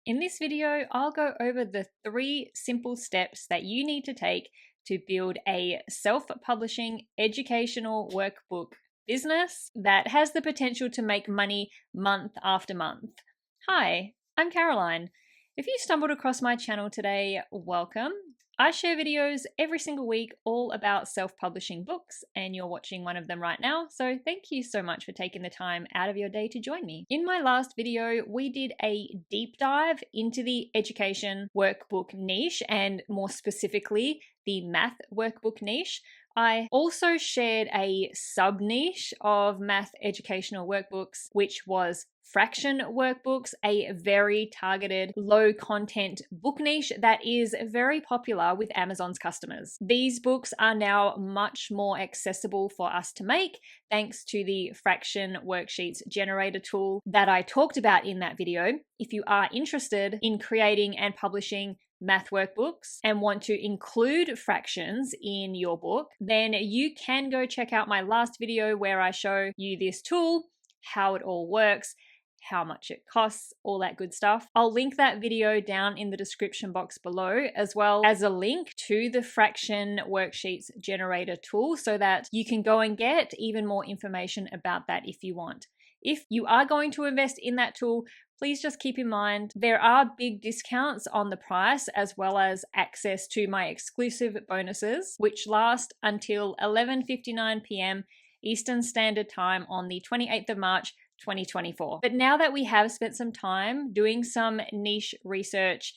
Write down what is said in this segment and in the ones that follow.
In this video, I'll go over the 3 simple steps that you need to take to build a self-publishing educational workbook business that has the potential to make money month after month. Hi, I'm Caroline. If you stumbled across my channel today, welcome. I share videos every single week all about self-publishing books, and you're watching one of them right now, so thank you so much for taking the time out of your day to join me. In my last video, we did a deep dive into the education workbook niche, and more specifically, the math workbook niche. I also shared a sub-niche of math educational workbooks, which was fraction workbooks, a very targeted, low content book niche that is very popular with Amazon's customers. These books are now much more accessible for us to make thanks to the fraction worksheets generator tool that I talked about in that video. If you are interested in creating and publishing math workbooks and want to include fractions in your book, then you can go check out my last video where I show you this tool, how it all works, how much it costs, all that good stuff. I'll link that video down in the description box below, as well as a link to the fraction worksheets generator tool so that you can go and get even more information about that if you want. If you are going to invest in that tool, please just keep in mind there are big discounts on the price, as well as access to my exclusive bonuses, which last until 11:59 p.m. Eastern Standard Time on the 28th of March 2024. But now that we have spent some time doing some niche research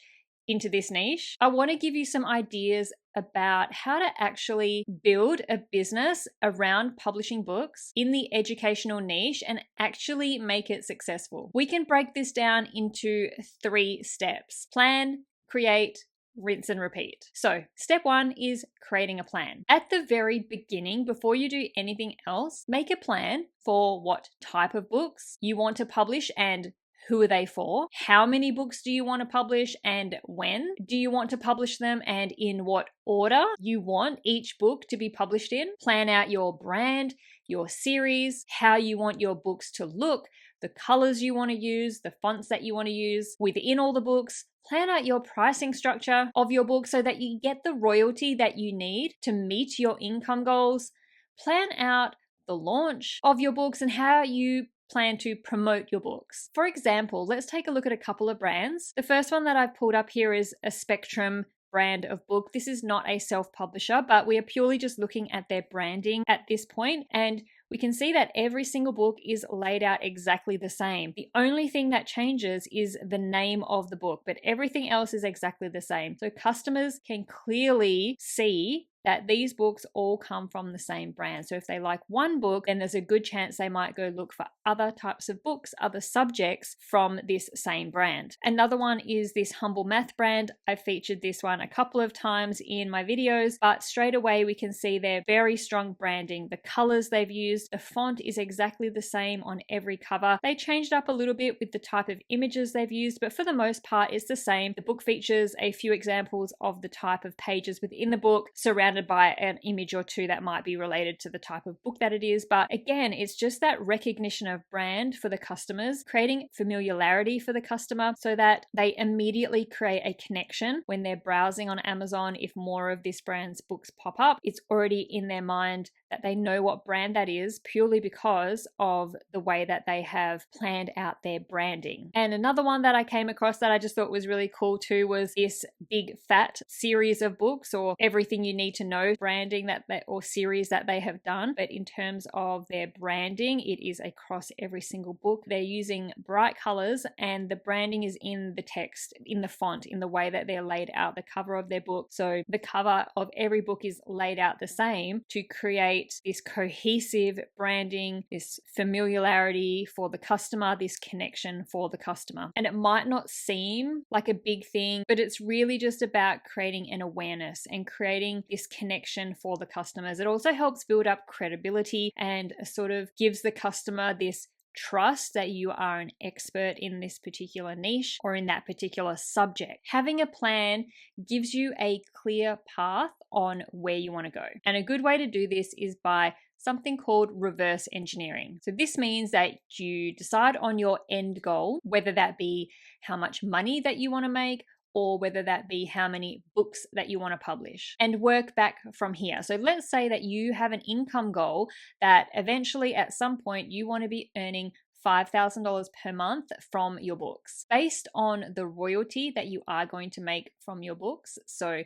into this niche, I want to give you some ideas about how to actually build a business around publishing books in the educational niche and actually make it successful. We can break this down into 3 steps: plan, create, rinse and repeat. So step 1 is creating a plan. At the very beginning, before you do anything else, make a plan for what type of books you want to publish and who are they for? How many books do you want to publish and when do you want to publish them and in what order you want each book to be published in? Plan out your brand, your series, how you want your books to look, the colors you want to use, the fonts that you want to use within all the books. Plan out your pricing structure of your book so that you get the royalty that you need to meet your income goals. Plan out the launch of your books and how you plan to promote your books. For example, let's take a look at a couple of brands. The first one that I've pulled up here is a Spectrum brand of book. This is not a self-publisher, but we are purely just looking at their branding at this point, and we can see that every single book is laid out exactly the same. The only thing that changes is the name of the book, but everything else is exactly the same. So customers can clearly see that these books all come from the same brand. So if they like one book, then there's a good chance they might go look for other types of books, other subjects from this same brand. Another one is this Humble Math brand. I've featured this one a couple of times in my videos, but straight away we can see their very strong branding. The colors they've used, the font is exactly the same on every cover. They changed up a little bit with the type of images they've used, but for the most part it's the same. The book features a few examples of the type of pages within the book, surrounded by an image or two that might be related to the type of book that it is. But again, it's just that recognition of brand for the customers, creating familiarity for the customer so that they immediately create a connection when they're browsing on Amazon. If more of this brand's books pop up, it's already in their mind that they know what brand that is purely because of the way that they have planned out their branding. And another one that I came across that I just thought was really cool too was this Big Fat series of books, or Everything You Need to Know branding or series that they have done. But in terms of their branding, it is across every single book. They're using bright colors and the branding is in the text, in the font, in the way that they're laid out, the cover of their book. So the cover of every book is laid out the same to create this cohesive branding, this familiarity for the customer, this connection for the customer. And it might not seem like a big thing, but it's really just about creating an awareness and creating this connection for the customers. It also helps build up credibility and sort of gives the customer this trust that you are an expert in this particular niche or in that particular subject. Having a plan gives you a clear path on where you want to go. And a good way to do this is by something called reverse engineering. So this means that you decide on your end goal, whether that be how much money that you want to make, or whether that be how many books that you want to publish, and work back from here. So let's say that you have an income goal that eventually at some point you want to be earning $5,000 per month from your books based on the royalty that you are going to make from your books. So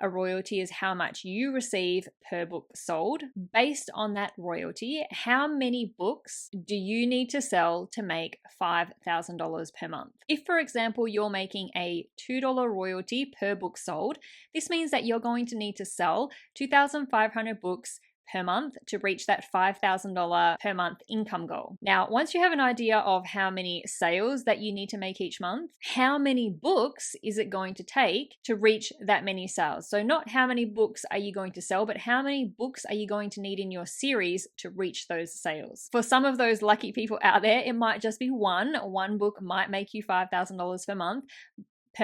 a royalty is how much you receive per book sold. Based on that royalty, how many books do you need to sell to make $5,000 per month? If, for example, you're making a $2 royalty per book sold, this means that you're going to need to sell 2,500 books per month to reach that $5,000 per month income goal. Now, once you have an idea of how many sales that you need to make each month, how many books is it going to take to reach that many sales? So not how many books are you going to sell, but how many books are you going to need in your series to reach those sales? For some of those lucky people out there, it might just be one. One book might make you $5,000 per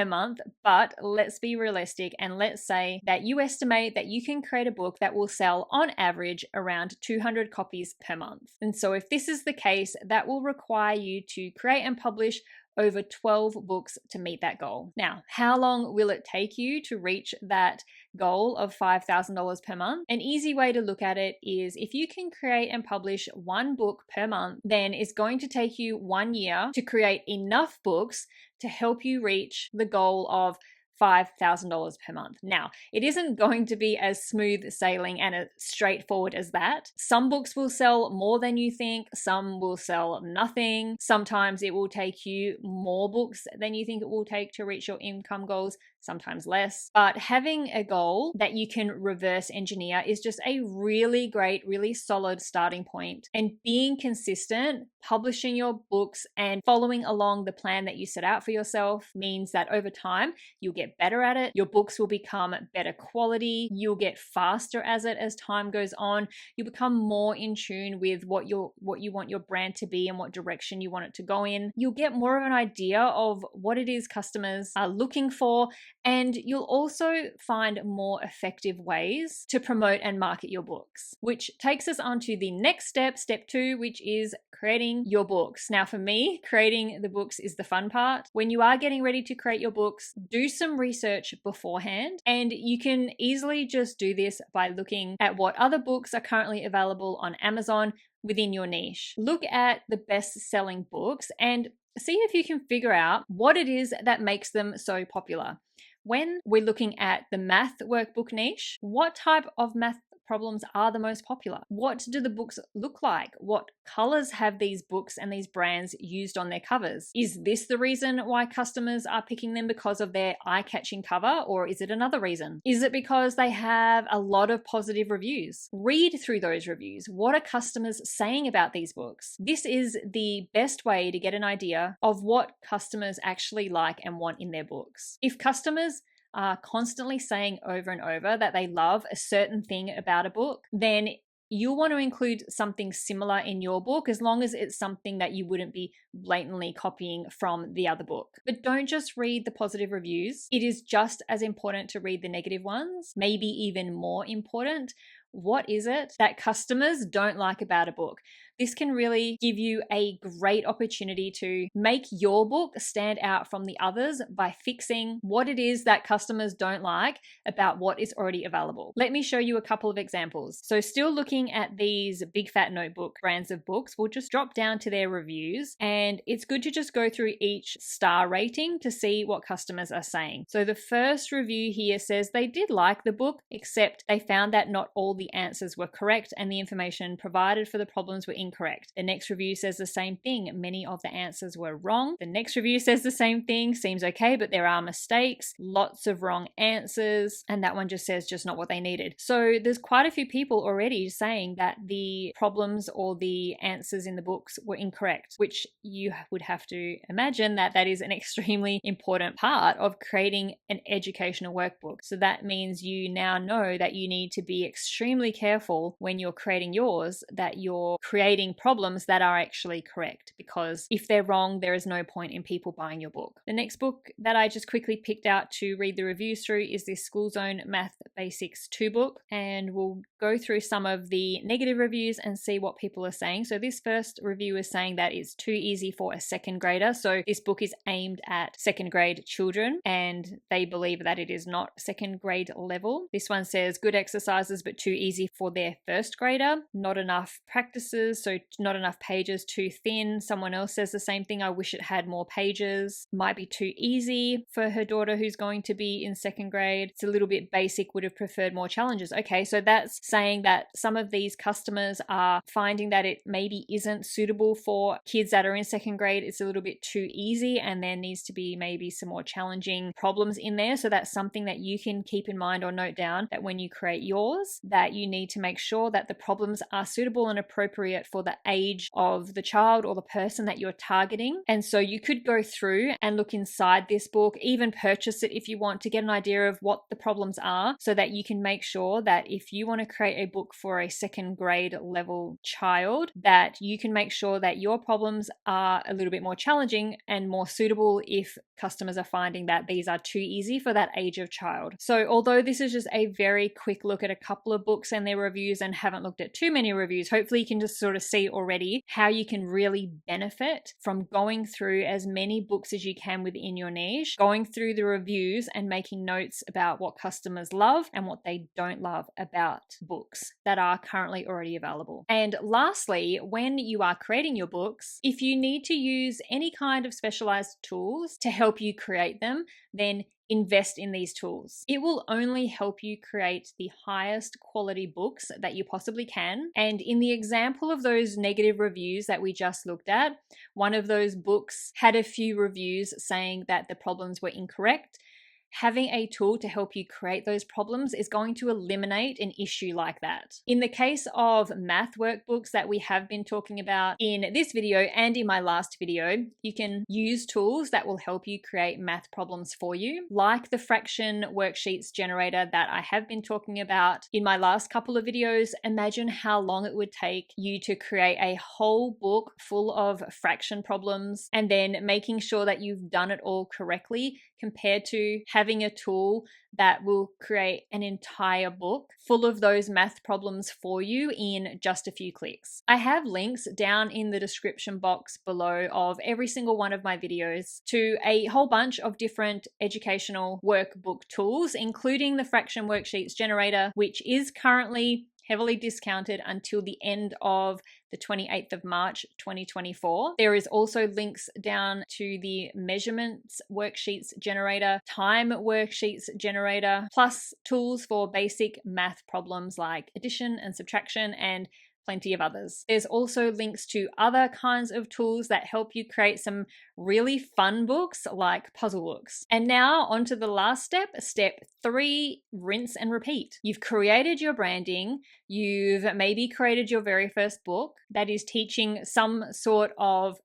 month, but let's be realistic and let's say that you estimate that you can create a book that will sell on average around 200 copies per month. And so if this is the case, that will require you to create and publish over 12 books to meet that goal. Now, how long will it take you to reach that goal of $5,000 per month? An easy way to look at it is if you can create and publish one book per month, then it's going to take you 1 year to create enough books to help you reach the goal of $5,000 per month. Now, it isn't going to be as smooth sailing and as straightforward as that. Some books will sell more than you think, some will sell nothing. Sometimes it will take you more books than you think it will take to reach your income goals, sometimes less. But having a goal that you can reverse engineer is just a really great, really solid starting point. And being consistent, publishing your books and following along the plan that you set out for yourself means that over time, you'll get better at it. Your books will become better quality. You'll get faster as time goes on. You become more in tune with what you want your brand to be and what direction you want it to go in. You'll get more of an idea of what it is customers are looking for, and you'll also find more effective ways to promote and market your books, which takes us on to the next step, step 2, which is creating your books. Now, for me, creating the books is the fun part. When you are getting ready to create your books, do some research beforehand, and you can easily just do this by looking at what other books are currently available on Amazon within your niche. Look at the best-selling books and see if you can figure out what it is that makes them so popular. When we're looking at the math workbook niche, what type of math problems are the most popular? What do the books look like? What colors have these books and these brands used on their covers? Is this the reason why customers are picking them because of their eye-catching cover, or is it another reason? Is it because they have a lot of positive reviews? Read through those reviews. What are customers saying about these books? This is the best way to get an idea of what customers actually like and want in their books. If customers are constantly saying over and over that they love a certain thing about a book, then you'll want to include something similar in your book, as long as it's something that you wouldn't be blatantly copying from the other book. But don't just read the positive reviews. It is just as important to read the negative ones, maybe even more important. What is it that customers don't like about a book? This can really give you a great opportunity to make your book stand out from the others by fixing what it is that customers don't like about what is already available. Let me show you a couple of examples. So still looking at these big fat notebook brands of books, we'll just drop down to their reviews, and it's good to just go through each star rating to see what customers are saying. So the first review here says they did like the book, except they found that not all the answers were correct and the information provided for the problems were incorrect. The next review says the same thing. Many of the answers were wrong. The next review says the same thing. Seems okay, but there are mistakes. Lots of wrong answers. And that one just says just not what they needed. So there's quite a few people already saying that the problems or the answers in the books were incorrect, which you would have to imagine that that is an extremely important part of creating an educational workbook. So that means you now know that you need to be extremely careful when you're creating yours, that you're creating creating problems that are actually correct, because if they're wrong, there is no point in people buying your book. The next book that I just quickly picked out to read the reviews through is this School Zone Math Basics 2 book, and we'll go through some of the negative reviews and see what people are saying. So this first review is saying that it's too easy for a second grader. So this book is aimed at second grade children, and they believe that it is not second grade level. This one says good exercises but too easy for their first grader. Not enough practices, so not enough pages, too thin. Someone else says the same thing. I wish it had more pages. Might be too easy for her daughter who's going to be in second grade. It's a little bit basic, would have preferred more challenges. Okay, so that's saying that some of these customers are finding that it maybe isn't suitable for kids that are in second grade. It's a little bit too easy and there needs to be maybe some more challenging problems in there. So that's something that you can keep in mind or note down, that when you create yours, that you need to make sure that the problems are suitable and appropriate for the age of the child or the person that you're targeting. And so you could go through and look inside this book, even purchase it if you want, to get an idea of what the problems are, so that you can make sure that if you want to create a book for a second grade level child, that you can make sure that your problems are a little bit more challenging and more suitable if customers are finding that these are too easy for that age of child. So although this is just a very quick look at a couple of books and their reviews and haven't looked at too many reviews, hopefully you can just sort of see already how you can really benefit from going through as many books as you can within your niche, going through the reviews and making notes about what customers love and what they don't love about books that are currently already available. And lastly, when you are creating your books, if you need to use any kind of specialized tools to help you create them, then invest in these tools. It will only help you create the highest quality books that you possibly can. And in the example of those negative reviews that we just looked at, one of those books had a few reviews saying that the problems were incorrect. Having a tool to help you create those problems is going to eliminate an issue like that. In the case of math workbooks that we have been talking about in this video and in my last video, you can use tools that will help you create math problems for you, like the fraction worksheets generator that I have been talking about in my last couple of videos. Imagine how long it would take you to create a whole book full of fraction problems and then making sure that you've done it all correctly, compared to having a tool that will create an entire book full of those math problems for you in just a few clicks. I have links down in the description box below of every single one of my videos to a whole bunch of different educational workbook tools, including the fraction worksheets generator, which is currently heavily discounted until the end of the 28th of March 2024. There is also links down to the measurements worksheets generator, time worksheets generator, plus tools for basic math problems like addition and subtraction, and plenty of others. There's also links to other kinds of tools that help you create some really fun books like puzzle books. And now on to the last step, step 3, rinse and repeat. You've created your branding, you've maybe created your very first book that is teaching some sort of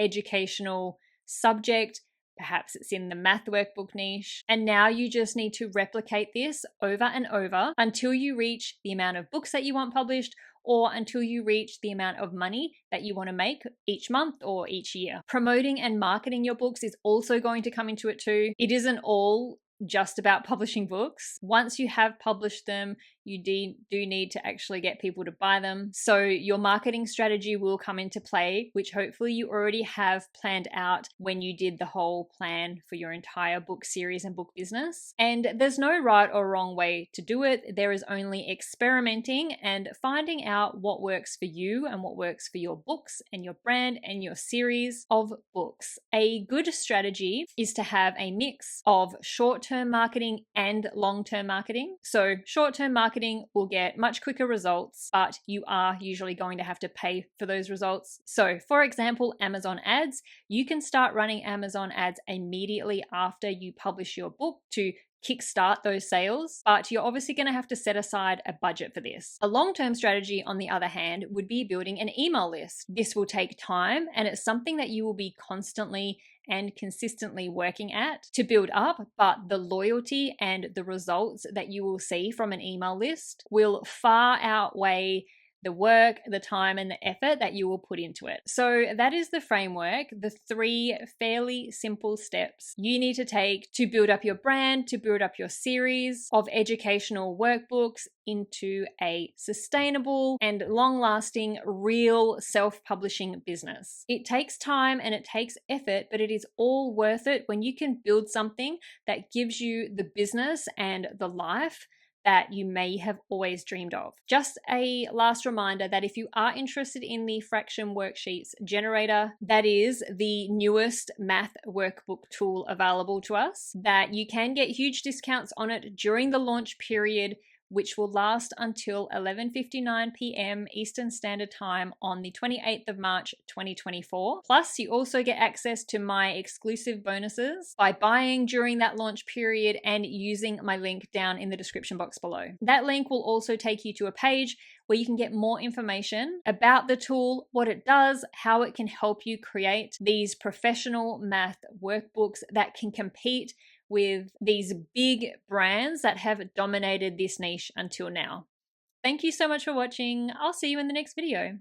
educational subject. Perhaps it's in the math workbook niche. And now you just need to replicate this over and over until you reach the amount of books that you want published, or until you reach the amount of money that you want to make each month or each year. Promoting and marketing your books is also going to come into it too. It isn't all just about publishing books. Once you have published them, you do need to actually get people to buy them. So your marketing strategy will come into play, which hopefully you already have planned out when you did the whole plan for your entire book series and book business. And there's no right or wrong way to do it. There is only experimenting and finding out what works for you and what works for your books and your brand and your series of books. A good strategy is to have a mix of short-term marketing and long-term marketing. So short-term marketing will get much quicker results, but you are usually going to have to pay for those results. So for example, Amazon ads, you can start running Amazon ads immediately after you publish your book to kickstart those sales, but you're obviously going to have to set aside a budget for this. A long-term strategy, on the other hand, would be building an email list. This will take time, and it's something that you will be constantly and consistently working at to build up, but the loyalty and the results that you will see from an email list will far outweigh the work, the time, and the effort that you will put into it. So that is the framework, the 3 fairly simple steps you need to take to build up your brand, to build up your series of educational workbooks into a sustainable and long-lasting, real self-publishing business. It takes time and it takes effort, but it is all worth it when you can build something that gives you the business and the life that you may have always dreamed of. Just a last reminder that if you are interested in the Fraction Worksheets generator, that is the newest math workbook tool available to us, that you can get huge discounts on it during the launch period, which will last until 11:59 p.m. Eastern Standard Time on the 28th of March 2024. Plus, you also get access to my exclusive bonuses by buying during that launch period and using my link down in the description box below. That link will also take you to a page where you can get more information about the tool, what it does, how it can help you create these professional math workbooks that can compete with these big brands that have dominated this niche until now. Thank you so much for watching. I'll see you in the next video.